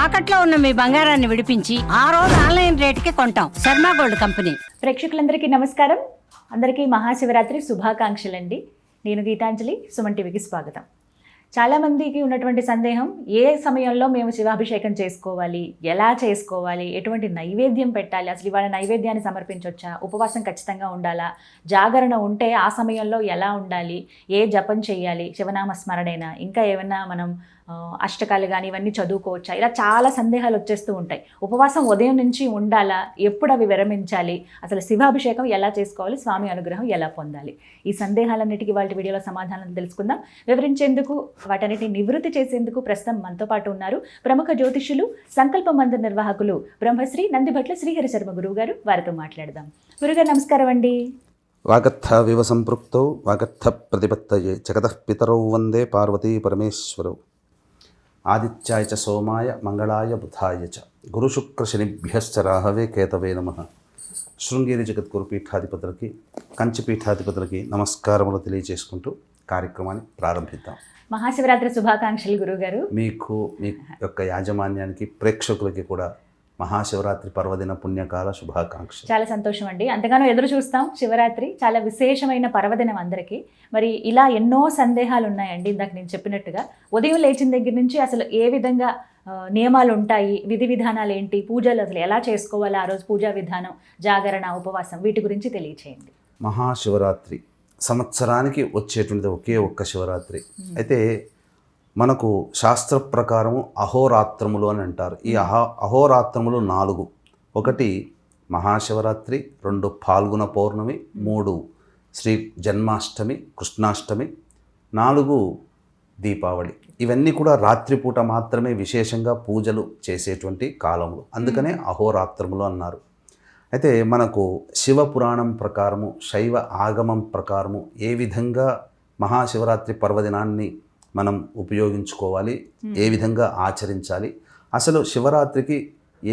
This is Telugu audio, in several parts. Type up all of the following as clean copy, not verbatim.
తాకట్లో ఉన్న మీ బంగారాన్ని విడిపించి ఆ రోజు ఆన్లైన్ రేటుకి కొంటాం. Sharma gold company. ప్రేక్షకులందరికీ నమస్కారం. అందరికీ మహాశివరాత్రి శుభాకాంక్షలండి. నేను గీతాంజలి, సుమన్ టీవీకి స్వాగతం. చాలామందికి ఉన్నటువంటి సందేహం, ఏ సమయంలో మేము శివాభిషేకం చేసుకోవాలి, ఎలా చేసుకోవాలి, ఎటువంటి నైవేద్యం పెట్టాలి, అసలు ఇవాళ నైవేద్యాన్ని సమర్పించవచ్చా, ఉపవాసం ఖచ్చితంగా ఉండాలా, జాగరణ ఉంటే ఆ సమయంలో ఎలా ఉండాలి, ఏ జపం చేయాలి, శివనామ స్మరణైనా, ఇంకా ఏమైనా మనం అష్టకాలు కానీ ఇవన్నీ చదువుకోవచ్చా, ఇలా చాలా సందేహాలు వచ్చేస్తూ ఉంటాయి. ఉపవాసం ఉదయం నుంచి ఉండాలా, ఎప్పుడు అవి విరమించాలి, అసలు శివాభిషేకం ఎలా చేసుకోవాలి, స్వామి అనుగ్రహం ఎలా పొందాలి, ఈ సందేహాలన్నిటికీ వాళ్ళ వీడియోలో సమాధానం తెలుసుకుందాం. వివరించేందుకు, వాటన్నిటిని నివృత్తి చేసేందుకు ప్రస్తుతం మనతో పాటు ఉన్నారు ప్రముఖ జ్యోతిష్యులు, సంకల్ప మందిర నిర్వాహకులు బ్రహ్మశ్రీ నందిభట్ల శ్రీహరి శర్మ గురువు గారు. వారితో మాట్లాడదాం. గురుగారు నమస్కారం అండి. వాగర్థ వివ సంపృక్తౌ వాగర్థ ప్రతిపత్తయే జగతః పితరౌ వందే పార్వతీ పరమేశ్వరౌ. ఆదిత్యాయ చ సోమాయ మంగళాయ బుధాయ చ గురుశుక్రశనిభ్యశ్చ రాహవే కేతవే నమః. శృంగేరి జగద్గురు పీఠాధిపతులకి, కంచి పీఠాధిపతులకి నమస్కారములు తెలియజేసుకుంటూ కార్యక్రమాన్ని ప్రారంభిద్దాం. మహాశివరాత్రి శుభాకాంక్షలు గురుగారు. మీకు, మీ యొక్క యాజమాన్యానికి, ప్రేక్షకులకి కూడా మహాశివరాత్రి పర్వదిన పుణ్యకాల శుభాకాంక్షలు. చాలా సంతోషం అండి. అంతగానో ఎదురు చూస్తాం. శివరాత్రి చాలా విశేషమైన పర్వదినం అందరికీ. మరి ఇలా ఎన్నో సందేహాలు ఉన్నాయండి. ఇందాక నేను చెప్పినట్టుగా ఉదయం లేచిన దగ్గర నుంచి అసలు ఏ విధంగా నియమాలు ఉంటాయి, విధి విధానాలు ఏంటి, పూజలు అసలు ఎలా చేసుకోవాలి, ఆ రోజు పూజా విధానం, జాగరణ, ఉపవాసం, వీటి గురించి తెలియచేయండి. మహాశివరాత్రి సంవత్సరానికి వచ్చేటువంటిది ఒకే ఒక్క శివరాత్రి. అయితే మనకు శాస్త్ర ప్రకారము అహోరాత్రములు అని అంటారు. ఈ అహోరాత్రములు 4. 1 మహాశివరాత్రి, 2 ఫాల్గుణ పౌర్ణమి, 3 శ్రీ జన్మాష్టమి, కృష్ణాష్టమి, 4 దీపావళి. ఇవన్నీ కూడా రాత్రిపూట మాత్రమే విశేషంగా పూజలు చేసేటువంటి కాలములు. అందుకనే అహోరాత్రములు అన్నారు. అయితే మనకు శివపురాణం ప్రకారము, శైవ ఆగమం ప్రకారము ఏ విధంగా మహాశివరాత్రి పర్వదినాన్ని మనం ఉపయోగించుకోవాలి, ఏ విధంగా ఆచరించాలి, అసలు శివరాత్రికి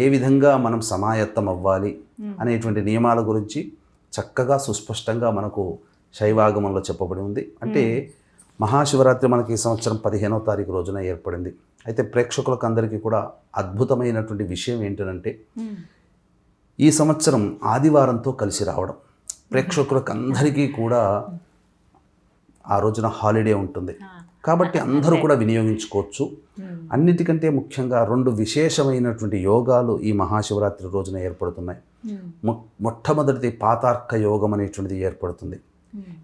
ఏ విధంగా మనం సమాయత్తం అవ్వాలి అనేటువంటి నియమాల గురించి చక్కగా సుస్పష్టంగా మనకు శైవాగమంలో చెప్పబడి ఉంది. అంటే మహాశివరాత్రి మనకి ఈ సంవత్సరం 15వ తారీఖు రోజున ఏర్పడింది. అయితే ప్రేక్షకులకు అందరికీ కూడా అద్భుతమైనటువంటి విషయం ఏంటంటే, ఈ సంవత్సరం ఆదివారంతో కలిసి రావడం. ప్రేక్షకులకు అందరికీ కూడా ఆ రోజున హాలిడే ఉంటుంది కాబట్టి అందరూ కూడా వినియోగించుకోవచ్చు. అన్నిటికంటే ముఖ్యంగా 2 విశేషమైనటువంటి యోగాలు ఈ మహాశివరాత్రి రోజున ఏర్పడుతున్నాయి. మొట్టమొదటిది పాతార్క యోగం అనేటువంటిది ఏర్పడుతుంది.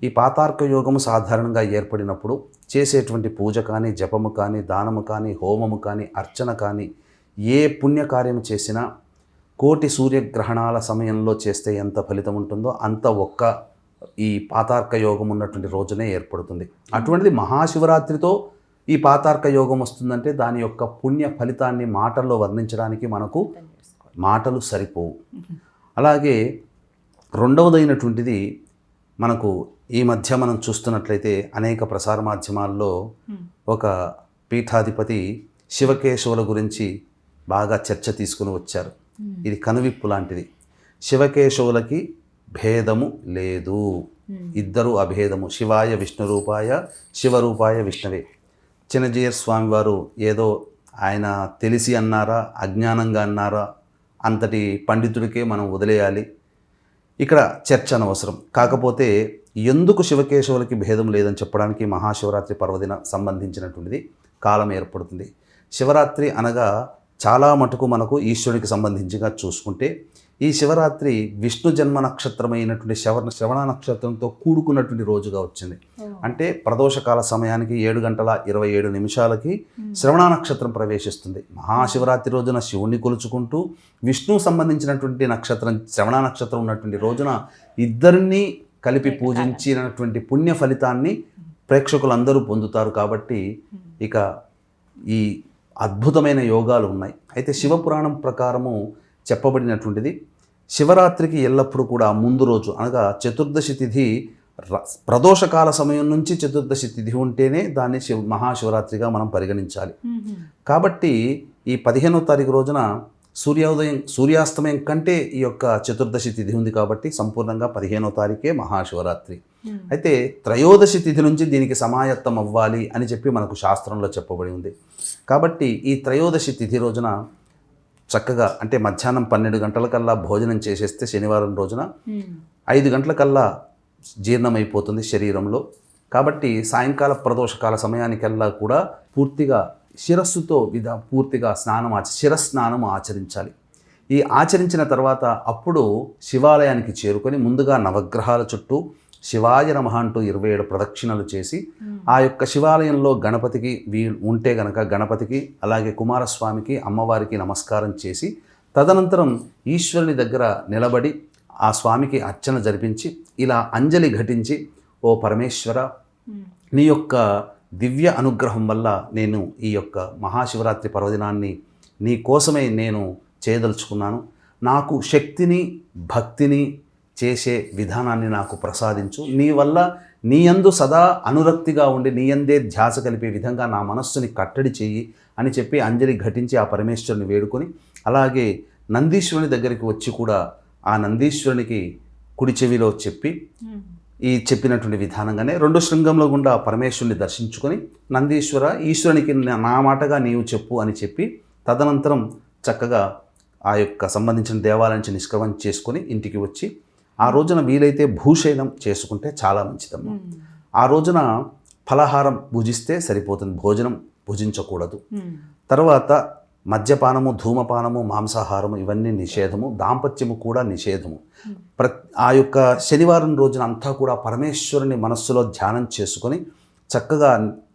ఈ పాతార్క యోగము సాధారణంగా ఏర్పడినప్పుడు చేసేటువంటి పూజ కానీ, జపము కానీ, దానము కానీ, హోమము కానీ, అర్చన కానీ, ఏ పుణ్యకార్యం చేసినా కోటి సూర్యగ్రహణాల సమయంలో చేస్తే ఎంత ఫలితం ఉంటుందో అంత ఒక్క ఈ పాతార్క యోగం ఉన్నటువంటి రోజునే ఏర్పడుతుంది. అటువంటిది మహాశివరాత్రితో ఈ పాతార్క యోగం వస్తుందంటే దాని యొక్క పుణ్య ఫలితాన్ని మాటల్లో వర్ణించడానికి మనకు మాటలు సరిపోవు. అలాగే రెండవదైనటువంటిది, మనకు ఈ మధ్య మనం చూస్తున్నట్లయితే అనేక ప్రసార మాధ్యమాల్లో ఒక పీఠాధిపతి శివకేశవుల గురించి బాగా చర్చ తీసుకుని వచ్చారు. ఇది కనువిప్పు లాంటిది. శివకేశవులకి భేదము లేదు, ఇద్దరు అభేదము. శివాయ విష్ణు రూపాయ, శివరూపాయ విష్ణవే. చిన్నజీయర్ స్వామి వారు ఏదో ఆయన తెలిసి అన్నారా, అజ్ఞానంగా అన్నారా, అంతటి పండితుడికే మనం వదిలేయాలి. ఇక్కడ చర్చ అనవసరం. కాకపోతే ఎందుకు శివకేశవులకి భేదం లేదని చెప్పడానికి మహాశివరాత్రి పర్వదిన సంబంధించినటువంటిది కాలం ఏర్పడుతుంది. శివరాత్రి అనగా చాలా మటుకు మనకు ఈశ్వరుడికి సంబంధించిగా చూసుకుంటే, ఈ శివరాత్రి విష్ణు జన్మ నక్షత్రమైనటువంటి శ్రవణ నక్షత్రంతో కూడుకున్నటువంటి రోజుగా వచ్చింది. అంటే ప్రదోషకాల సమయానికి 7:27 శ్రవణ నక్షత్రం ప్రవేశిస్తుంది. మహాశివరాత్రి రోజున శివుణ్ణి కొలుచుకుంటూ విష్ణు సంబంధించినటువంటి నక్షత్రం శ్రవణ నక్షత్రం ఉన్నటువంటి రోజున ఇద్దరినీ కలిపి పూజించినటువంటి పుణ్య ఫలితాన్ని ప్రేక్షకులందరూ పొందుతారు. కాబట్టి ఇక ఈ అద్భుతమైన యోగాలు ఉన్నాయి. అయితే శివపురాణం ప్రకారము చెప్పబడినటువంటిది, శివరాత్రికి ఎల్లప్పుడూ కూడా ముందు రోజు అనగా చతుర్దశి తిథి, ప్రదోషకాల సమయం నుంచి చతుర్దశి తిథి ఉంటేనే దాన్ని మహాశివరాత్రిగా మనం పరిగణించాలి. కాబట్టి ఈ 15వ తారీఖు రోజున సూర్యాస్తమయం కంటే ఈ యొక్క చతుర్దశి తిథి ఉంది కాబట్టి సంపూర్ణంగా 15వ తారీఖే మహాశివరాత్రి. అయితే త్రయోదశి తిథి నుంచి దీనికి సమాయత్తం అవ్వాలి అని చెప్పి మనకు శాస్త్రంలో చెప్పబడి ఉంది. కాబట్టి ఈ త్రయోదశి తిథి రోజున చక్కగా అంటే మధ్యాహ్నం 12 గంటలకల్లా భోజనం చేసేస్తే శనివారం రోజున 5 గంటలకల్లా జీర్ణమైపోతుంది శరీరంలో. కాబట్టి సాయంకాల ప్రదోషకాల సమయానికల్లా కూడా పూర్తిగా శిరస్సుతో పూర్తిగా శిరస్నానం ఆచరించాలి. ఈ ఆచరించిన తర్వాత అప్పుడు శివాలయానికి చేరుకొని ముందుగా నవగ్రహాల చుట్టూ శివాయ నమః అంటూ 27 ప్రదక్షిణలు చేసి ఆ యొక్క శివాలయంలో గణపతికి ఉంటే గనక గణపతికి, అలాగే కుమారస్వామికి, అమ్మవారికి నమస్కారం చేసి తదనంతరం ఈశ్వరుని దగ్గర నిలబడి ఆ స్వామికి అర్చన జరిపించి ఇలా అంజలి ఘటించి, ఓ పరమేశ్వర, నీ యొక్క దివ్య అనుగ్రహం వల్ల నేను ఈ యొక్క మహాశివరాత్రి పర్వదినాన్ని నీ కోసమే నేను చేయదలుచుకున్నాను. నాకు శక్తిని, భక్తిని చేసే విధానాన్ని నాకు ప్రసాదించు. నీ వల్ల నీ యందు సదా అనురక్తిగా ఉండి నీ యందే ధ్యాస కలిపే విధంగా నా మనస్సుని కట్టడి చెయ్యి అని చెప్పి అంజలి ఘటించి ఆ పరమేశ్వరుని వేడుకొని, అలాగే నందీశ్వరుని దగ్గరికి వచ్చి కూడా ఆ నందీశ్వరునికి కుడి చెవిలో చెప్పి ఈ చెప్పినటువంటి విధానంగానే 2 శృంగంలో గుండా పరమేశ్వరుని దర్శించుకొని, నందీశ్వర, ఈశ్వరునికి నా మాటగా నీవు చెప్పు అని చెప్పి తదనంతరం చక్కగా ఆ యొక్క సంబంధించిన దేవాలయం నుంచి నిష్క్రమణ చేసుకొని ఇంటికి వచ్చి ఆ రోజున వీలైతే భూషయనం చేసుకుంటే చాలా మంచిదమ్మా. ఆ రోజున ఫలహారం భుజిస్తే సరిపోతుంది, భోజనం భుజించకూడదు. తర్వాత మద్యపానము, ధూమపానము, మాంసాహారము ఇవన్నీ నిషేధము, దాంపత్యము కూడా నిషేధము. ఆ యొక్క శనివారం రోజున అంతా కూడా పరమేశ్వరుని మనస్సులో ధ్యానం చేసుకొని చక్కగా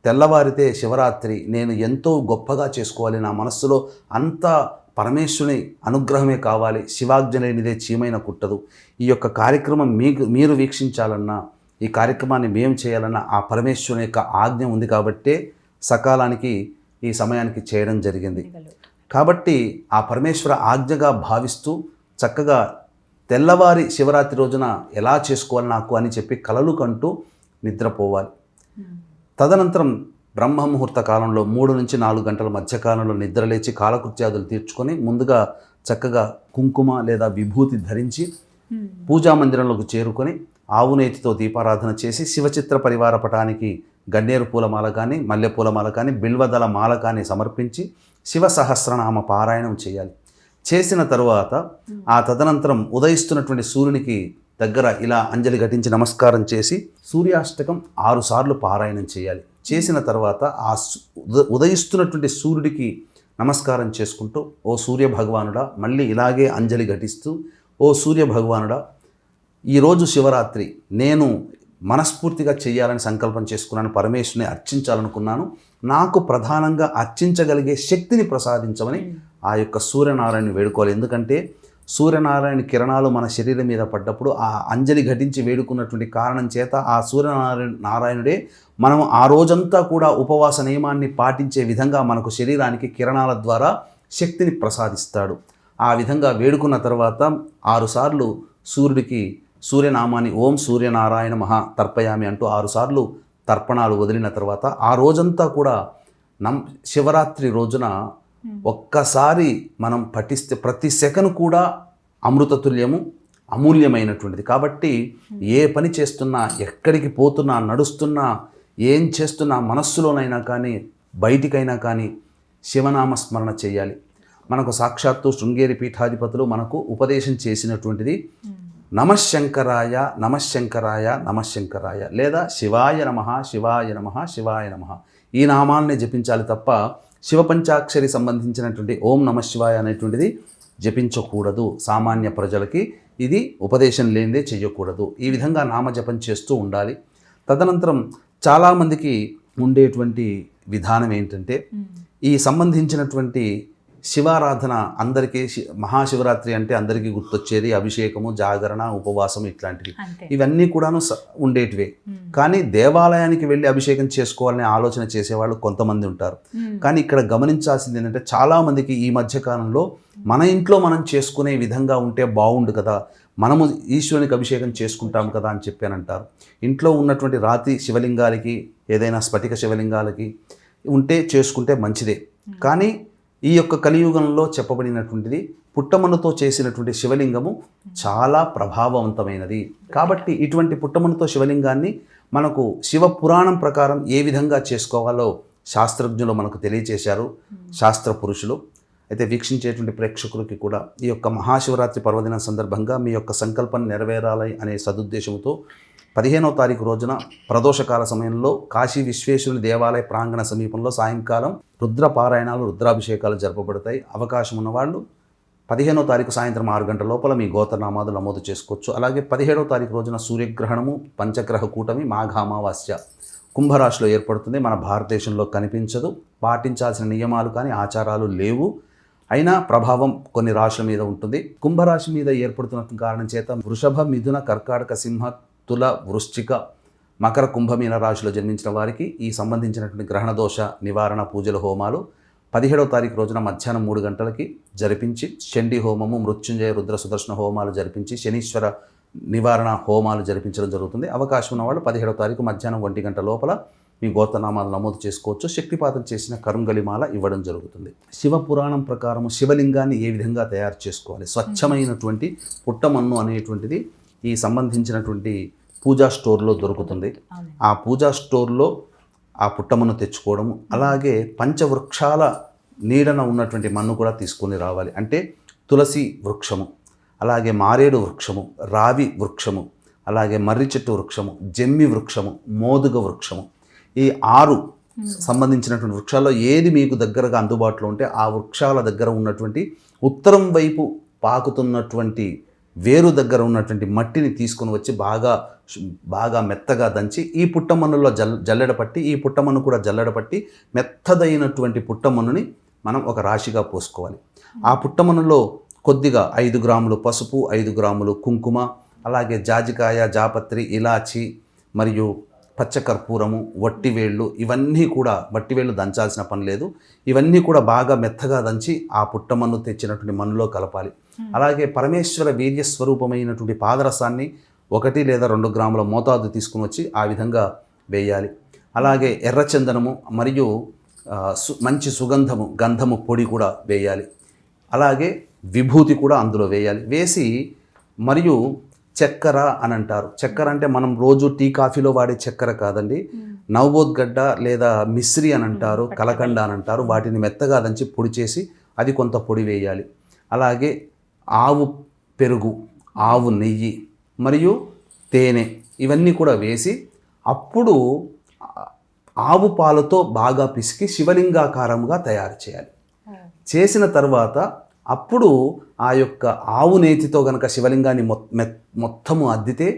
తెల్లవారితే శివరాత్రి నేను ఎంతో గొప్పగా చేసుకోవాలి, నా మనస్సులో అంతా పరమేశ్వరుని అనుగ్రహమే కావాలి, శివాజ్ఞ లేనిదే చీమైన కుట్టదు, ఈ యొక్క కార్యక్రమం మీరు వీక్షించాలన్నా, ఈ కార్యక్రమాన్ని మేము చేయాలన్నా ఆ పరమేశ్వరుని యొక్క ఆజ్ఞ ఉంది కాబట్టే సకాలానికి ఈ సమయానికి చేయడం జరిగింది. కాబట్టి ఆ పరమేశ్వర ఆజ్ఞగా భావిస్తూ చక్కగా తెల్లవారి శివరాత్రి రోజున ఎలా చేసుకోవాలి నాకు అని చెప్పి కలలు కంటూ నిద్రపోవాలి. తదనంతరం బ్రహ్మముహూర్త కాలంలో 3 నుంచి 4 గంటల మధ్యకాలంలో నిద్రలేచి కాలకృత్యాదులు తీర్చుకొని ముందుగా చక్కగా కుంకుమ లేదా విభూతి ధరించి పూజా మందిరంలోకి చేరుకొని ఆవు నేతితో దీపారాధన చేసి శివచిత్ర పరివార పటానికి గన్నేరు పూలమాల కానీ, మల్లెపూలమాల కానీ, బిల్వదళ మాల కానీ సమర్పించి శివ సహస్రనామ పారాయణం చేయాలి. చేసిన తరువాత ఆ తదనంతరం ఉదయిస్తున్నటువంటి సూర్యునికి దగ్గర ఇలా అంజలి ఘటించి నమస్కారం చేసి సూర్యాష్టకం 6 సార్లు పారాయణం చేయాలి. చేసిన తర్వాత ఆ ఉదయిస్తున్నటువంటి సూర్యుడికి నమస్కారం చేసుకుంటూ, ఓ సూర్య భగవానుడా, మళ్ళీ ఇలాగే అంజలి ఘటిస్తూ, ఓ సూర్య భగవానుడా, ఈరోజు శివరాత్రి నేను మనస్ఫూర్తిగా చేయాలని సంకల్పం చేసుకున్నాను, పరమేశ్వరుని అర్చించాలనుకున్నాను, నాకు ప్రధానంగా అర్చించగలిగే శక్తిని ప్రసాదించమని ఆ యొక్క సూర్యనారాయణని వేడుకోవాలి. ఎందుకంటే సూర్యనారాయణ కిరణాలు మన శరీరం మీద పడ్డప్పుడు ఆ అంజలి ఘటించి వేడుకున్నటువంటి కారణం చేత ఆ సూర్యనారాయణుడే మనం ఆ రోజంతా కూడా ఉపవాస నియమాన్ని పాటించే విధంగా మనకు శరీరానికి కిరణాల ద్వారా శక్తిని ప్రసాదిస్తాడు. ఆ విధంగా వేడుకున్న తర్వాత 6 సార్లు సూర్యుడికి సూర్యనామాన్ని ఓం సూర్యనారాయణ మహా తర్పయామి అంటూ 6 సార్లు తర్పణాలు వదిలిన తర్వాత ఆ రోజంతా కూడా శివరాత్రి రోజున ఒక్కసారి మనం పఠిస్తే ప్రతి సెకను కూడా అమృతతుల్యము, అమూల్యమైనటువంటిది. కాబట్టి ఏ పని చేస్తున్నా, ఎక్కడికి పోతున్నా, నడుస్తున్నా, ఏం చేస్తున్నా మనస్సులోనైనా కానీ బయటికైనా కానీ శివనామస్మరణ చేయాలి. మనకు సాక్షాత్తు శృంగేరి పీఠాధిపతులు మనకు ఉపదేశం చేసినటువంటిది నమఃశంకరాయ నమఃశంకరాయ నమఃశంకరాయ లేదా శివాయ నమః శివాయ నమః శివాయ నమః ఈ నామాల్ని జపించాలి తప్ప శివపంచాక్షరి సంబంధించినటువంటి ఓం నమః శివాయ అనేటువంటిది జపించకూడదు. సామాన్య ప్రజలకి ఇది ఉపదేశం లేనిదే చెయ్యకూడదు. ఈ విధంగా నామజపం చేస్తూ ఉండాలి. తదనంతరం చాలామందికి ఉండేటువంటి విధానం ఏంటంటే ఈ సంబంధించినటువంటి శివారాధన అందరికీ మహాశివరాత్రి అంటే అందరికీ గుర్తొచ్చేది అభిషేకము, జాగరణ, ఉపవాసం ఇట్లాంటివి. ఇవన్నీ కూడాను ఉండేటివే. కానీ దేవాలయానికి వెళ్ళి అభిషేకం చేసుకోవాలనే ఆలోచన చేసేవాళ్ళు కొంతమంది ఉంటారు. కానీ ఇక్కడ గమనించాల్సింది ఏంటంటే చాలామందికి ఈ మధ్యకాలంలో మన ఇంట్లో మనం చేసుకునే విధంగా ఉంటే బాగుండు కదా, మనము ఈశ్వరునికి అభిషేకం చేసుకుంటాం కదా అని చెప్పానంటారు. ఇంట్లో ఉన్నటువంటి రాతి శివలింగాలకి ఏదైనా స్ఫటిక శివలింగాలకి ఉంటే చేసుకుంటే మంచిదే. కానీ ఈ యొక్క కలియుగంలో చెప్పబడినటువంటిది పుట్టమన్నుతో చేసినటువంటి శివలింగము చాలా ప్రభావవంతమైనది. కాబట్టి ఇటువంటి పుట్టమన్నుతో శివలింగాన్ని మనకు శివ పురాణం ప్రకారం ఏ విధంగా చేసుకోవాలో శాస్త్రజ్ఞులు మనకు తెలియచేశారు, శాస్త్ర పురుషులు. అయితే వీక్షించేటువంటి ప్రేక్షకులకి కూడా ఈ యొక్క మహాశివరాత్రి పర్వదినం సందర్భంగా మీ యొక్క సంకల్పం నెరవేరాలి అనే సదుద్దేశంతో 15వ తారీఖు రోజున ప్రదోషకాల సమయంలో కాశీ విశ్వేశ్వరుని దేవాలయ ప్రాంగణ సమీపంలో సాయంకాలం రుద్ర పారాయణాలు, రుద్రాభిషేకాలు జరపబడతాయి. అవకాశం ఉన్నవాళ్ళు 15వ తారీఖు సాయంత్రం 6 గంటల లోపల మీ గోత్రనామాలు నమోదు చేసుకోవచ్చు. అలాగే 17వ తారీఖు రోజున సూర్యగ్రహణము, పంచగ్రహ కూటమి, మాఘ అమావాస్య కుంభరాశిలో ఏర్పడుతుంది. మన భారతదేశంలో కనిపించదు. పాటించాల్సిన నియమాలు కానీ ఆచారాలు లేవు. అయినా ప్రభావం కొన్ని రాశుల మీద ఉంటుంది. కుంభరాశి మీద ఏర్పడుతున్న కారణం చేత వృషభ, మిథున, కర్కాటక, సింహ, తుల, వృశ్చిక, మకర, కుంభమీన రాశిలో జన్మించిన వారికి ఈ సంబంధించినటువంటి గ్రహణ దోష నివారణ పూజల హోమాలు 17వ తారీఖు రోజున మధ్యాహ్నం 3 గంటలకి జరిపించి చండీ హోమము, మృత్యుంజయ, రుద్ర, సుదర్శన హోమాలు జరిపించి శనీశ్వర నివారణ హోమాలు జరిపించడం జరుగుతుంది. అవకాశం ఉన్నవాళ్ళు 17వ తారీఖు మధ్యాహ్నం 1 గంట లోపల మీ గోత్రనామాలు నమోదు చేసుకోవచ్చు. శక్తిపాతం చేసిన కరుంగలిమాల ఇవ్వడం జరుగుతుంది. శివ పురాణం ప్రకారం శివలింగాన్ని ఏ విధంగా తయారు చేసుకోవాలి? స్వచ్ఛమైనటువంటి పుట్టమన్ను అనేటువంటిది ఈ సంబంధించినటువంటి పూజా స్టోర్లో దొరుకుతుంది. ఆ పూజా స్టోర్లో ఆ పుట్టమన్ను తెచ్చుకోవడము, అలాగే పంచవృక్షాల నీడన ఉన్నటువంటి మన్ను కూడా తీసుకొని రావాలి. అంటే తులసి వృక్షము, అలాగే మారేడు వృక్షము, రావి వృక్షము, అలాగే మర్రి చెట్టు వృక్షము, జమ్మి వృక్షము, మోదుగ వృక్షము, ఈ 6 సంబంధించినటువంటి వృక్షాల్లో ఏది మీకు దగ్గరగా అందుబాటులో ఉంటే ఆ వృక్షాల దగ్గర ఉన్నటువంటి ఉత్తరం వైపు పాకుతున్నటువంటి వేరు దగ్గర ఉన్నటువంటి మట్టిని తీసుకొని వచ్చి బాగా మెత్తగా దంచి ఈ పుట్టమన్నులో జల్లెడపట్టి, ఈ పుట్టమన్ను కూడా జల్లెడపట్టి మెత్తదైనటువంటి పుట్టమన్నుని మనం ఒక రాశిగా పోసుకోవాలి. ఆ పుట్టమన్నులో కొద్దిగా 5 గ్రాములు పసుపు, 5 గ్రాములు కుంకుమ, అలాగే జాజికాయ, జాపత్రి, ఇలాచి మరియు పచ్చకర్పూరము, వట్టివేళ్ళు, ఇవన్నీ కూడా వట్టివేళ్ళు దంచాల్సిన పని లేదు. ఇవన్నీ కూడా బాగా మెత్తగా దంచి ఆ పుట్టమన్ను తెచ్చినటువంటి మన్నులో కలపాలి. అలాగే పరమేశ్వర వీర్య స్వరూపమైనటువంటి పాదరసాన్ని 1 లేదా 2 గ్రాముల మోతాదు తీసుకుని వచ్చి ఆ విధంగా వేయాలి. అలాగే ఎర్రచందనము మరియు మంచి సుగంధము, గంధము పొడి కూడా వేయాలి. అలాగే విభూతి కూడా అందులో వేయాలి. వేసి మరియు చక్కెర అని అంటారు. చక్కెర అంటే మనం రోజు టీ కాఫీలో వాడే చక్కెర కాదండి. నవబోద్గడ్డ లేదా మిశ్రి అని అంటారు, కలకండ అని అంటారు. వాటిని మెత్తగా దంచి పొడి చేసి అది కొంత పొడి వేయాలి. అలాగే ఆవు పెరుగు, ఆవు నెయ్యి మరియు తేనె ఇవన్నీ కూడా వేసి అప్పుడు ఆవు పాలతో బాగా పిసికి శివలింగాకారంగా తయారు చేయాలి. చేసిన తర్వాత అప్పుడు ఆ యొక్క ఆవు నేతితో గనక శివలింగాన్ని మొత్తము అద్దితే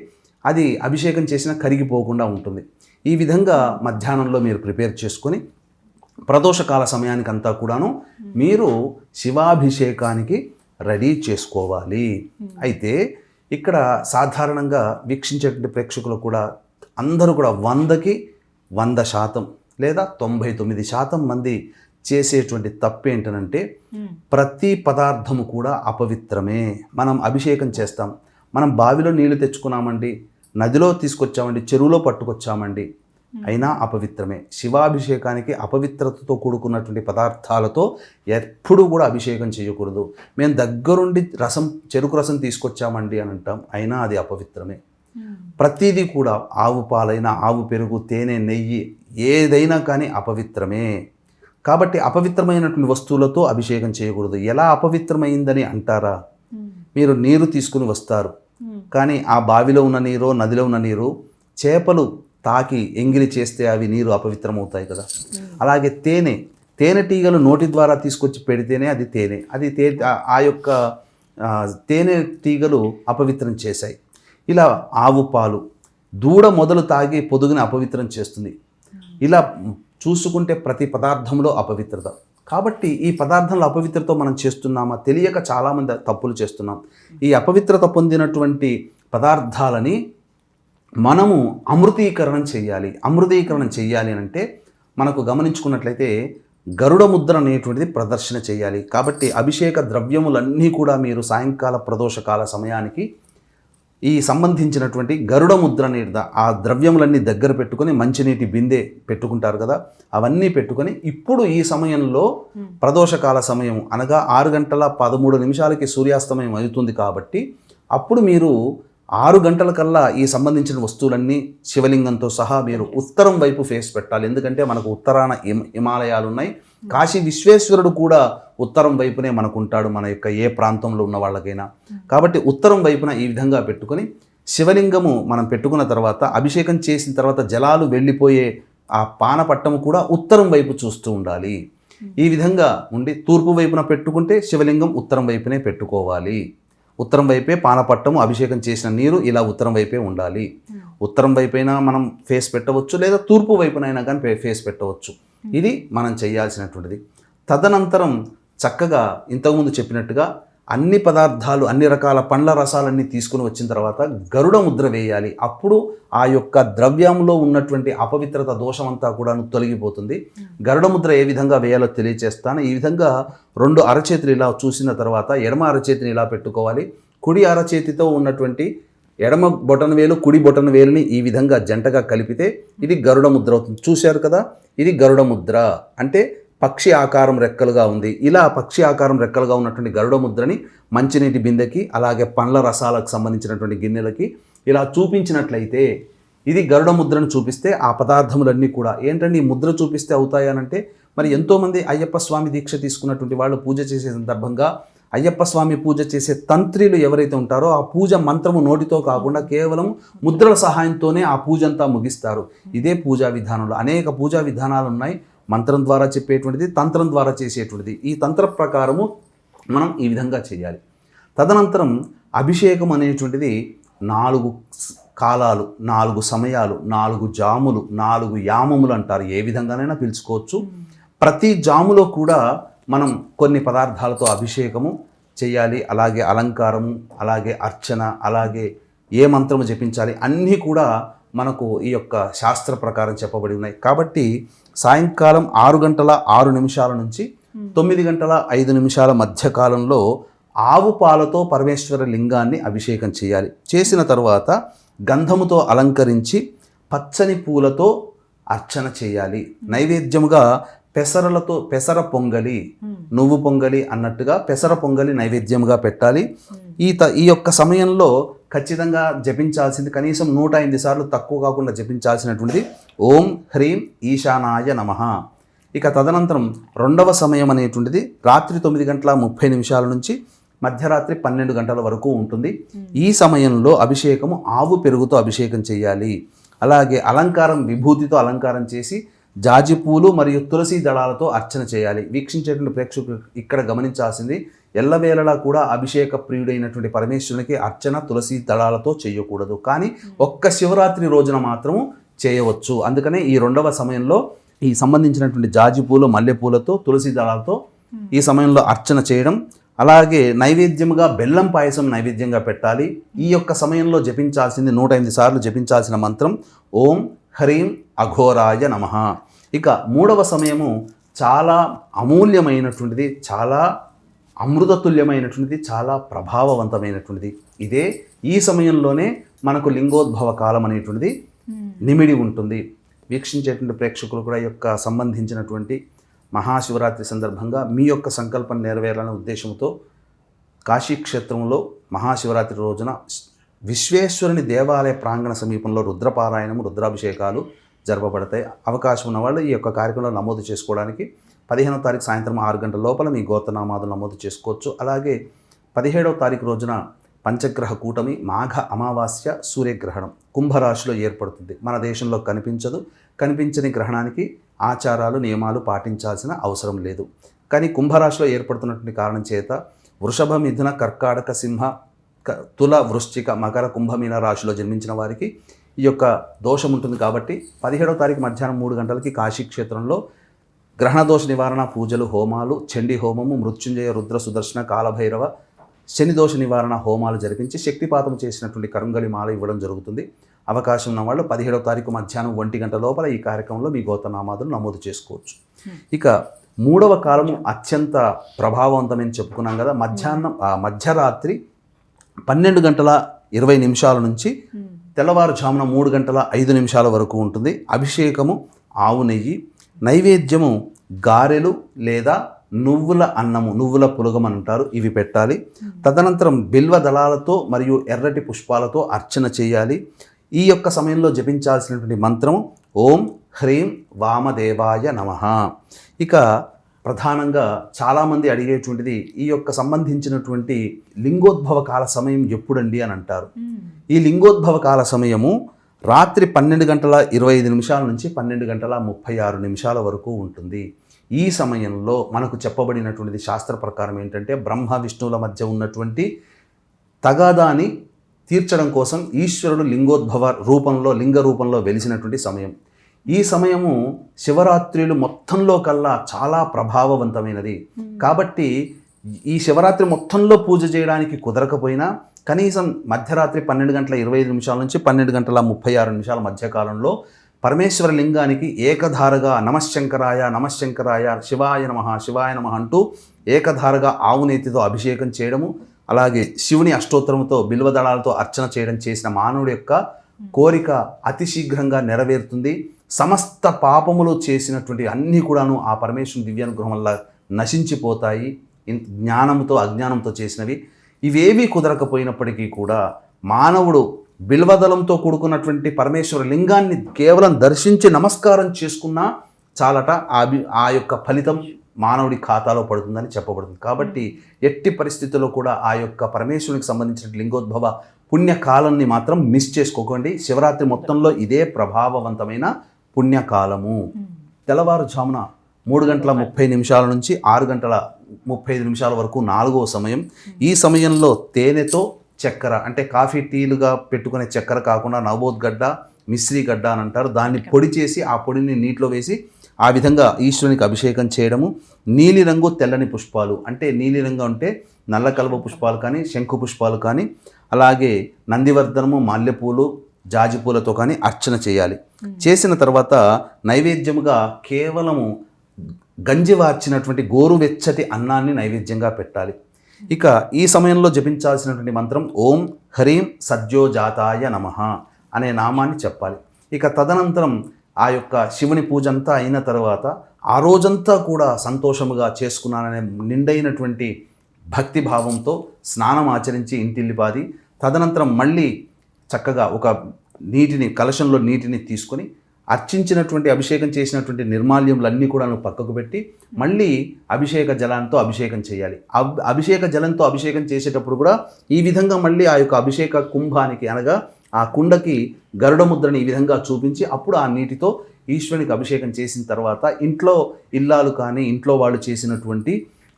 అది అభిషేకం చేసినా కరిగిపోకుండా ఉంటుంది. ఈ విధంగా మధ్యాహ్నంలో మీరు ప్రిపేర్ చేసుకొని ప్రదోషకాల సమయానికి అంతా కూడాను మీరు శివాభిషేకానికి రెడీ చేసుకోవాలి. అయితే ఇక్కడ సాధారణంగా వీక్షించేటువంటి ప్రేక్షకులు కూడా అందరూ కూడా 100కి 100% లేదా 99% మంది చేసేటువంటి తప్పు ఏంటనంటే ప్రతి పదార్థము కూడా అపవిత్రమే. మనం అభిషేకం చేస్తాం, మనం బావిలో నీళ్లు తెచ్చుకున్నామండి, నదిలో తీసుకొచ్చామండి, చెరువులో పట్టుకొచ్చామండి, అయినా అపవిత్రమే. శివాభిషేకానికి అపవిత్రతతో కూడుకున్నటువంటి పదార్థాలతో ఎప్పుడూ కూడా అభిషేకం చేయకూడదు. మేము దగ్గరుండి చెరుకు రసం తీసుకొచ్చామండి అని అంటాం, అయినా అది అపవిత్రమే. ప్రతిదీ కూడా ఆవు పాలైనా, ఆవు పెరుగు, తేనె, నెయ్యి ఏదైనా కానీ అపవిత్రమే. కాబట్టి అపవిత్రమైనటువంటి వస్తువులతో అభిషేకం చేయకూడదు. ఎలా అపవిత్రమైందని అంటారా? మీరు నీరు తీసుకుని వస్తారు, కానీ ఆ బావిలో ఉన్న నీరు, నదిలో ఉన్న నీరు చేపలు తాకి ఎంగిలి చేస్తే అవి నీరు అపవిత్రమవుతాయి కదా. అలాగే తేనెటీగలు నోటి ద్వారా తీసుకొచ్చి పెడితేనే అది తేనె, ఆ యొక్క తేనెటీగలు అపవిత్రం చేశాయి. ఇలా ఆవు పాలు, దూడ మొదలు తాగి పొదుగుని అపవిత్రం చేస్తుంది. ఇలా చూసుకుంటే ప్రతి పదార్థంలో అపవిత్రత. కాబట్టి ఈ పదార్థంలో అపవిత్రత మనం చేస్తున్నామా? తెలియక చాలామంది తప్పులు చేస్తున్నాం. ఈ అపవిత్రత పొందినటువంటి పదార్థాలని మనము అమృతీకరణం చేయాలి. అమృతీకరణం చేయాలి అంటే మనకు గమనించుకున్నట్లయితే గరుడ ముద్ర అనేటువంటిది ప్రదర్శన చేయాలి. కాబట్టి అభిషేక ద్రవ్యములన్నీ కూడా మీరు సాయంకాల ప్రదోషకాల సమయానికి ఈ సంబంధించినటువంటి గరుడ ముద్ర అనేది ఆ ద్రవ్యములన్నీ దగ్గర పెట్టుకొని మంచినీటి బిందె పెట్టుకుంటారు కదా, అవన్నీ పెట్టుకొని ఇప్పుడు ఈ సమయంలో ప్రదోషకాల సమయం అనగా 6:13 సూర్యాస్తమయం అవుతుంది. కాబట్టి అప్పుడు మీరు 6 గంటల కల్లా ఈ సంబంధించిన వస్తువులన్నీ శివలింగంతో సహా మీరు ఉత్తరం వైపు ఫేస్ పెట్టాలి. ఎందుకంటే మనకు ఉత్తరాన హిమాలయాలు ఉన్నాయి. కాశీ విశ్వేశ్వరుడు కూడా ఉత్తరం వైపునే మనకుంటాడు, మన యొక్క ఏ ప్రాంతంలో ఉన్న వాళ్ళకైనా. కాబట్టి ఉత్తరం వైపున ఈ విధంగా పెట్టుకొని శివలింగము మనం పెట్టుకున్న తర్వాత అభిషేకం చేసిన తర్వాత జలాలు వెళ్ళిపోయే ఆ పానపట్టము కూడా ఉత్తరం వైపు చూస్తూ ఉండాలి. ఈ విధంగా ఉండి తూర్పు వైపున పెట్టుకుంటే శివలింగం ఉత్తరం వైపునే పెట్టుకోవాలి. ఉత్తరం వైపే పానపట్టము అభిషేకం చేసిన నీరు ఇలా ఉత్తరం వైపే ఉండాలి. ఉత్తరం వైపైనా మనం ఫేస్ పెట్టవచ్చు, లేదా తూర్పు వైపునైనా కానీ ఫేస్ పెట్టవచ్చు. ఇది మనం చేయాల్సినటువంటిది. తదనంతరం చక్కగా ఇంతకుముందు చెప్పినట్టుగా అన్ని పదార్థాలు, అన్ని రకాల పండ్ల రసాలన్నీ తీసుకుని వచ్చిన తర్వాత గరుడ ముద్ర వేయాలి. అప్పుడు ఆ యొక్క ద్రవ్యంలో ఉన్నటువంటి అపవిత్రత దోషమంతా కూడా తొలగిపోతుంది. గరుడ ముద్ర ఏ విధంగా వేయాలో తెలియచేస్తాను. ఈ విధంగా 2 అరచేతులు ఇలా చూసిన తర్వాత ఎడమ అరచేతిని ఇలా పెట్టుకోవాలి. కుడి అరచేతితో ఉన్నటువంటి ఎడమ బొటన వేలు కుడి బొటన వేలుని ఈ విధంగా జంటగా కలిపితే ఇది గరుడ ముద్ర అవుతుంది. చూశారు కదా, ఇది గరుడ ముద్ర అంటే పక్షి ఆకారం రెక్కలుగా ఉంది. ఇలా పక్షి ఆకారం రెక్కలుగా ఉన్నటువంటి గరుడ ముద్రని మంచినీటి బిందెకి, అలాగే పండ్ల రసాలకు సంబంధించినటువంటి గిన్నెలకి ఇలా చూపించినట్లయితే, ఇది గరుడ ముద్రను చూపిస్తే ఆ పదార్థములన్నీ కూడా ఏంటంటే ఈ ముద్ర చూపిస్తే అవుతాయనంటే, మరి ఎంతోమంది అయ్యప్ప స్వామి దీక్ష తీసుకున్నటువంటి వాళ్ళు పూజ చేసే సందర్భంగా అయ్యప్ప స్వామి పూజ చేసే తంత్రులు ఎవరైతే ఉంటారో ఆ పూజ మంత్రము నోటితో కాకుండా కేవలం ముద్రల సహాయంతోనే ఆ పూజ అంతా ముగిస్తారు. ఇదే పూజా విధానంలో అనేక పూజా విధానాలు ఉన్నాయి. మంత్రం ద్వారా చెప్పేటువంటిది, తంత్రం ద్వారా చేసేటువంటిది. ఈ తంత్ర ప్రకారము మనం ఈ విధంగా చేయాలి. తదనంతరం అభిషేకం అనేటువంటిది 4 కాలాలు, 4 సమయాలు, 4 జాములు, 4 యామములు అంటారు. ఏ విధంగానైనా పిలుచుకోవచ్చు. ప్రతి జాములో కూడా మనం కొన్ని పదార్థాలతో అభిషేకము చేయాలి. అలాగే అలంకారము, అలాగే అర్చన, అలాగే ఏ మంత్రము జపించాలి అన్నీ కూడా మనకు ఈ యొక్క శాస్త్ర ప్రకారం చెప్పబడి ఉన్నాయి. కాబట్టి సాయంకాలం 6 గంటల 6 నిమిషాల నుంచి 9 గంటల 5 నిమిషాల మధ్య కాలంలో ఆవు పాలతో పరమేశ్వర లింగాన్ని అభిషేకం చేయాలి. చేసిన తర్వాత గంధముతో అలంకరించి పచ్చని పూలతో అర్చన చేయాలి. నైవేద్యముగా పెసర పొంగలి, నువ్వు పొంగలి అన్నట్టుగా పెసర పొంగలి నైవేద్యముగా పెట్టాలి. ఈ యొక్క సమయంలో ఖచ్చితంగా జపించాల్సింది కనీసం 108 సార్లు తక్కువ కాకుండా జపించాల్సినటువంటిది ఓం హ్రీం ఈశానాయ నమః. ఇక తదనంతరం 2వ సమయం అనేటువంటిది రాత్రి 9 గంటల 30 నిమిషాల నుంచి మధ్యరాత్రి 12 గంటల వరకు ఉంటుంది. ఈ సమయంలో అభిషేకము ఆవు పెరుగుతో అభిషేకం చేయాలి. అలాగే అలంకారం విభూతితో అలంకారం చేసి జాజి పూలు మరియు తులసి దళాలతో అర్చన చేయాలి. వీక్షించేటువంటి ప్రేక్షకులు ఇక్కడ గమనించాల్సింది, ఎల్లవేళలా కూడా అభిషేక ప్రియుడైనటువంటి పరమేశ్వరునికి అర్చన తులసి దళాలతో చేయకూడదు, కానీ ఒక్క శివరాత్రి రోజున మాత్రము చేయవచ్చు. అందుకనే ఈ 2వ సమయంలో ఈ సంబంధించినటువంటి జాజి పూలు, మల్లెపూలతో, తులసి దళాలతో ఈ సమయంలో అర్చన చేయడం. అలాగే నైవేద్యముగా బెల్లం పాయసం నైవేద్యంగా పెట్టాలి. ఈ యొక్క సమయంలో జపించాల్సింది 108 సార్లు జపించాల్సిన మంత్రం ఓం హ్రీం అఘోరాయ నమః. ఇక 3వ సమయము చాలా అమూల్యమైనటువంటిది, చాలా అమృతతుల్యమైనటువంటిది, చాలా ప్రభావవంతమైనటువంటిది. ఈ సమయంలోనే మనకు లింగోద్భవ కాలం అనేటువంటిది నిమిడి ఉంటుంది. వీక్షించేటువంటి ప్రేక్షకులు కూడా యొక్క సంబంధించినటువంటి మహాశివరాత్రి సందర్భంగా మీ యొక్క సంకల్పం నెరవేరాలనే ఉద్దేశంతో కాశీక్షేత్రంలో మహాశివరాత్రి రోజున విశ్వేశ్వరుని దేవాలయ ప్రాంగణ సమీపంలో రుద్రపారాయణము, రుద్రాభిషేకాలు జరపబడతాయి. అవకాశం ఉన్న వాళ్ళు ఈ యొక్క కార్యక్రమంలో నమోదు చేసుకోవడానికి 15వ తారీఖు సాయంత్రం 6 గంటల లోపల మీ గోత్రనామాదులు నమోదు చేసుకోవచ్చు. అలాగే 17వ తారీఖు రోజున పంచగ్రహ కూటమి, మాఘ అమావాస్య, సూర్యగ్రహణం కుంభరాశిలో ఏర్పడుతుంది. మన దేశంలో కనిపించదు. కనిపించని గ్రహణానికి ఆచారాలు, నియమాలు పాటించాల్సిన అవసరం లేదు. కానీ కుంభరాశిలో ఏర్పడుతున్నటువంటి కారణం చేత వృషభ, మిథున, కర్కాటక, సింహ, తుల, వృశ్చిక, మకర, కుంభమీన రాశిలో జన్మించిన వారికి ఈ యొక్క దోషం ఉంటుంది. కాబట్టి 17వ తారీఖు మధ్యాహ్నం 3 గంటలకి కాశీక్షేత్రంలో గ్రహణ దోష నివారణ పూజలు, హోమాలు, చండీ హోమము, మృత్యుంజయ, రుద్ర, సుదర్శన, కాలభైరవ, శని దోష నివారణ హోమాలు జరిపించి శక్తిపాతం చేసినటువంటి కరుంగలి మాల ఇవ్వడం జరుగుతుంది. అవకాశం ఉన్న వాళ్ళు 17వ తారీఖు మధ్యాహ్నం 1 గంట లోపల ఈ కార్యక్రమంలో మీ గోత్రనామాదులు నమోదు చేసుకోవచ్చు. ఇక 3వ కాలము అత్యంత ప్రభావవంతమని చెప్పుకున్నాం కదా. మధ్యరాత్రి 12 గంటల 20 నిమిషాల నుంచి తెల్లవారుజామున 3 గంటల 5 నిమిషాల వరకు ఉంటుంది. అభిషేకము ఆవు నెయ్యి, నైవేద్యము గారెలు లేదా నువ్వుల అన్నము, నువ్వుల పులగం అంటారు, ఇవి పెట్టాలి. తదనంతరం బిల్వ దళాలతో మరియు ఎర్రటి పుష్పాలతో అర్చన చేయాలి. ఈ యొక్క సమయంలో జపించాల్సినటువంటి మంత్రం ఓం హ్రీం వామదేవాయ నమః. ఇక ప్రధానంగా చాలామంది అడిగేటువంటిది ఈ యొక్క సంబంధించినటువంటి లింగోద్భవ కాల సమయం ఎప్పుడండి అని అంటారు. ఈ లింగోద్భవ కాల సమయము రాత్రి 12:25 నుంచి 12:36 వరకు ఉంటుంది. ఈ సమయంలో మనకు చెప్పబడినటువంటిది శాస్త్ర ప్రకారం ఏంటంటే బ్రహ్మ విష్ణువుల మధ్య ఉన్నటువంటి తగాదాని తీర్చడం కోసం ఈశ్వరుడు లింగ రూపంలో వెలిసినటువంటి సమయం. ఈ సమయము శివరాత్రులు మొత్తంలో కల్లా చాలా ప్రభావవంతమైనది. కాబట్టి ఈ శివరాత్రి మొత్తంలో పూజ చేయడానికి కుదరకపోయినా కనీసం మధ్యరాత్రి 12:25 నుంచి 12:36 మధ్యకాలంలో పరమేశ్వర లింగానికి ఏకధారగా నమశ్శంకరాయ నమశ్శంకరాయ శివాయ నమః శివాయ నమః అంటూ ఏకధారగా ఆవునేతితో అభిషేకం చేయడము, అలాగే శివుని అష్టోత్తరముతో బిల్వదళాలతో అర్చన చేయడం చేసిన మానవుడి యొక్క కోరిక అతి శీఘ్రంగా నెరవేరుతుంది. సమస్త పాపములు చేసినటువంటి అన్నీ కూడాను ఆ పరమేశ్వరుని దివ్యానుగ్రహం వల్ల నశించిపోతాయి. జ్ఞానంతో అజ్ఞానంతో చేసినవి ఇవేవి కుదరకపోయినప్పటికీ కూడా మానవుడు బిల్వదళంతో కూడుకున్నటువంటి పరమేశ్వర లింగాన్ని కేవలం దర్శించి నమస్కారం చేసుకున్నా చాలట ఆ యొక్క ఫలితం మానవుడి ఖాతాలో పడుతుందని చెప్పబడుతుంది. కాబట్టి ఎట్టి పరిస్థితుల్లో కూడా ఆ యొక్క పరమేశ్వరునికి సంబంధించిన లింగోద్భవ పుణ్యకాలాన్ని మాత్రం మిస్ చేసుకోకండి. శివరాత్రి మొత్తంలో ఇదే ప్రభావవంతమైన పుణ్యకాలము. తెల్లవారుజామున 3:30 నుంచి 6:35 వరకు 4వ సమయం. ఈ సమయంలో తేనెతో చక్కెర, అంటే కాఫీ టీలుగా పెట్టుకునే చక్కెర కాకుండా నవబోద్గడ్డ, మిశ్రీగడ్డ అని అంటారు, దాన్ని పొడి చేసి ఆ పొడిని నీటిలో వేసి ఆ విధంగా ఈశ్వరునికి అభిషేకం చేయడము. నీలిరంగు తెల్లని పుష్పాలు, అంటే నీలిరంగు అంటే నల్ల కలువ పుష్పాలు కానీ శంకు పుష్పాలు కానీ అలాగే నందివర్ధనము, మల్లెపూలు, జాజిపూలతో కానీ అర్చన చేయాలి. చేసిన తర్వాత నైవేద్యముగా కేవలము గంజివార్చినటువంటి గోరువెచ్చటి అన్నాన్ని నైవేద్యంగా పెట్టాలి. ఇక ఈ సమయంలో జపించాల్సినటువంటి మంత్రం ఓం హ్రీం సద్యోజాతాయ నమః అనే నామాన్ని చెప్పాలి. ఇక తదనంతరం ఆ యొక్క శివుని పూజ అంతా అయిన తర్వాత ఆ రోజంతా కూడా సంతోషముగా చేసుకున్నాననే నిండైనటువంటి భక్తిభావంతో స్నానం ఆచరించి ఇంటిల్లిపాది తదనంతరం మళ్ళీ చక్కగా ఒక కలశంలో నీటిని తీసుకొని అర్చించినటువంటి అభిషేకం చేసినటువంటి నిర్మాల్యములన్నీ కూడా పక్కకు పెట్టి మళ్ళీ అభిషేక జలంతో అభిషేకం చేయాలి. అభిషేక జలంతో అభిషేకం చేసేటప్పుడు కూడా ఈ విధంగా మళ్ళీ ఆ యొక్క అభిషేక కుంభానికి అనగా ఆ కుండకి గరుడ ముద్రని ఈ విధంగా చూపించి అప్పుడు ఆ నీటితో ఈశ్వరునికి అభిషేకం చేసిన తర్వాత ఇంట్లో ఇల్లాలు కానీ ఇంట్లో వాళ్ళు చేసినటువంటి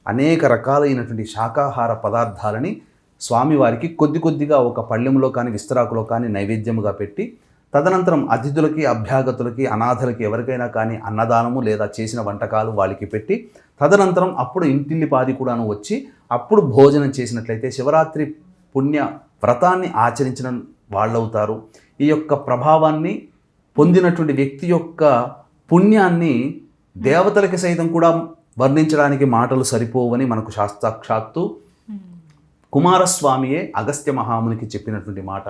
అనేక రకాలైనటువంటి శాకాహార పదార్థాలని స్వామివారికి కొద్దిగా ఒక పళ్ళెంలో కానీ విస్తరాకులో కానీ నైవేద్యముగా పెట్టి తదనంతరం అతిథులకి, అభ్యాగతులకి, అనాథలకి ఎవరికైనా కానీ అన్నదానము లేదా చేసిన వంటకాలు వాళ్ళకి పెట్టి తదనంతరం అప్పుడు ఇంటిల్లిపాది కూడాను వచ్చి అప్పుడు భోజనం చేసినట్లయితే శివరాత్రి పుణ్య వ్రతాన్ని ఆచరించిన వాళ్ళవుతారు. ఈ యొక్క ప్రభావాన్ని పొందినటువంటి వ్యక్తి యొక్క పుణ్యాన్ని దేవతలకి సైతం కూడా వర్ణించడానికి మాటలు సరిపోవని మనకు సాక్షాత్తు కుమారస్వామియే అగస్త్య మహామునికి చెప్పినటువంటి మాట.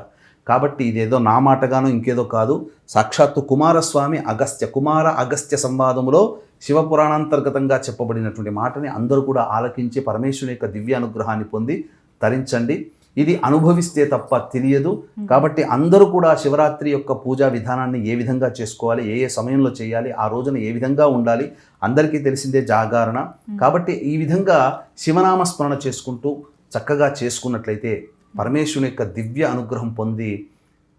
కాబట్టి ఇదేదో నా మాటగానో ఇంకేదో కాదు, సాక్షాత్తు కుమారస్వామి అగస్త్య సంవాదములో శివపురాణాంతర్గతంగా చెప్పబడినటువంటి మాటని అందరూ కూడా ఆలకించి పరమేశ్వరుని యొక్క దివ్య అనుగ్రహాన్ని పొంది తరించండి. ఇది అనుభవిస్తే తప్ప తెలియదు. కాబట్టి అందరూ కూడా శివరాత్రి యొక్క పూజా విధానాన్ని ఏ విధంగా చేసుకోవాలి, ఏ సమయంలో చేయాలి, ఆ రోజున ఏ విధంగా ఉండాలి అందరికీ తెలిసిందే జాగరణ. కాబట్టి ఈ విధంగా శివనామ స్మరణ చేసుకుంటూ చక్కగా చేసుకున్నట్లయితే పరమేశ్వరుని యొక్క దివ్య అనుగ్రహం పొంది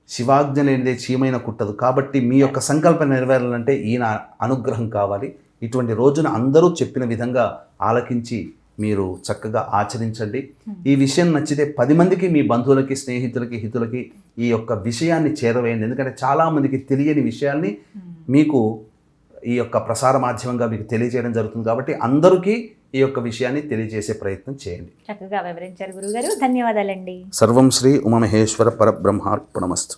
శివాజ్ఞ లేనిదే చీమైన కుట్టదు. కాబట్టి మీ యొక్క సంకల్పం నెరవేరాలంటే ఈయన అనుగ్రహం కావాలి. ఇటువంటి రోజున అందరూ చెప్పిన విధంగా ఆలకించి మీరు చక్కగా ఆచరించండి. ఈ విషయం నచ్చితే 10 మందికి, మీ బంధువులకి, స్నేహితులకి, హితులకి ఈ యొక్క విషయాన్ని చేరవేయండి. ఎందుకంటే చాలామందికి తెలియని విషయాల్ని మీకు ఈ యొక్క ప్రసార మాధ్యమంగా మీకు తెలియజేయడం జరుగుతుంది. కాబట్టి అందరికీ ఈ యొక్క విషయాన్ని తెలియజేసే ప్రయత్నం చేయండి. చక్కగా వివరించారు గురుగారు, ధన్యవాదాలండి. సర్వం శ్రీ ఉమామహేశ్వర పరబ్రహ్మార్పణమస్తు.